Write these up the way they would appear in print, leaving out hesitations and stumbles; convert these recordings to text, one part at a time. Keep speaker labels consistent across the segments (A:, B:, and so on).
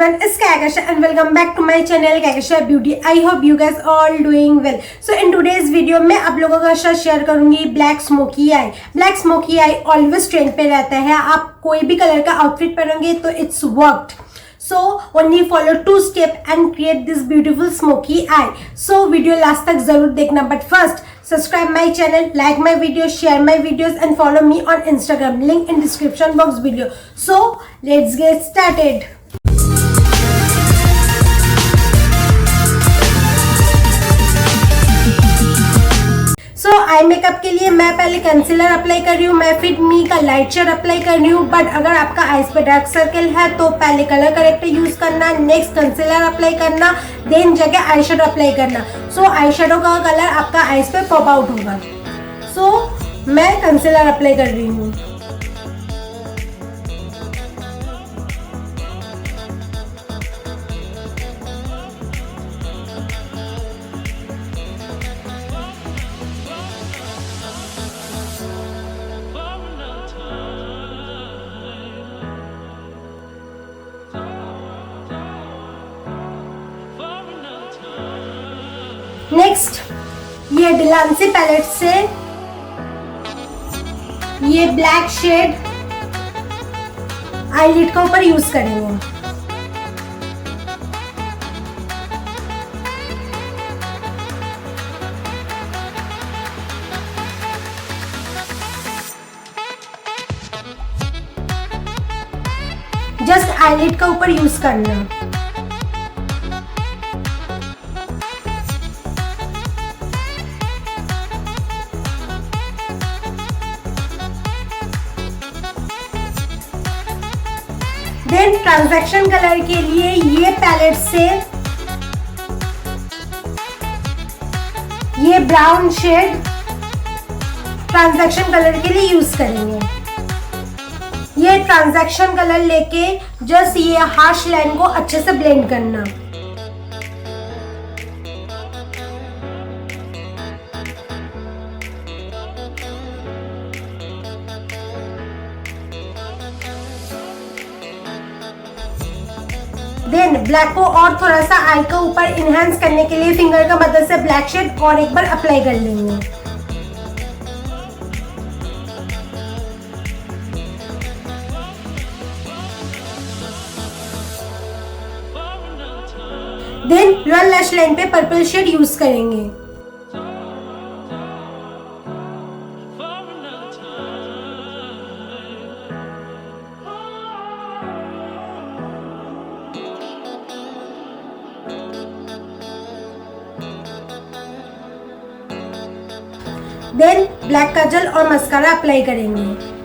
A: everyone, it's Kahkasha and welcome back to my channel Kahkasha Beauty. I hope you guys all doing well. So in today's video मैं आप लोगों के साथ share करूंगी black smoky I. Black smoky I always trend पे रहता है. आप कोई भी कलर का आउटफिट पहनोगे तो it's worked. So only follow 2 steps and create this beautiful smoky eye. So video last तक जरूर देखना. But first subscribe my channel, like my videos, share my videos and follow me on Instagram. Link in description box video. So let's get started. So eye makeup के लिए मैं पहले concealer apply कर रही हूँ. मैं फिट मी का light shade apply कर रही हूँ. बट अगर आपका आईज पे डार्क सर्कल है तो पहले कलर करेक्टर यूज करना, नेक्स्ट कंसीलर अप्लाई करना, देन जगह आई शेडो अप्लाई करना. सो आई शेडो का कलर आपका आईज पे पॉप आउट होगा. सो मैं कंसीलर अप्लाई कर रही हूँ. नेक्स्ट ये डिलांसी पैलेट से ये ब्लैक शेड आईलिड के ऊपर यूज करेंगे. जस्ट आईलिड के ऊपर यूज करना. देन ट्रांजैक्शन कलर के लिए ये पैलेट से ये ब्राउन शेड ट्रांजैक्शन कलर के लिए यूज करेंगे. ये ट्रांजैक्शन कलर लेके जस्ट ये हार्श लाइन को अच्छे से ब्लेंड करना. देन ब्लैक को और थोड़ा सा आई के ऊपर इनहेंस करने के लिए फिंगर का मदद से ब्लैक शेड और एक बार अप्लाई कर लेंगे. देन लोअर लैश लाइन पे पर्पल शेड यूज करेंगे. देन ब्लैक काजल और मस्कारा अप्लाई करेंगे.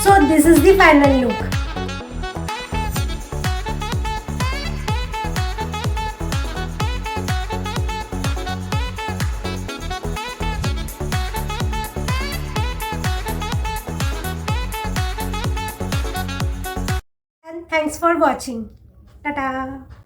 A: So this is the final look. And thanks for watching. Tata.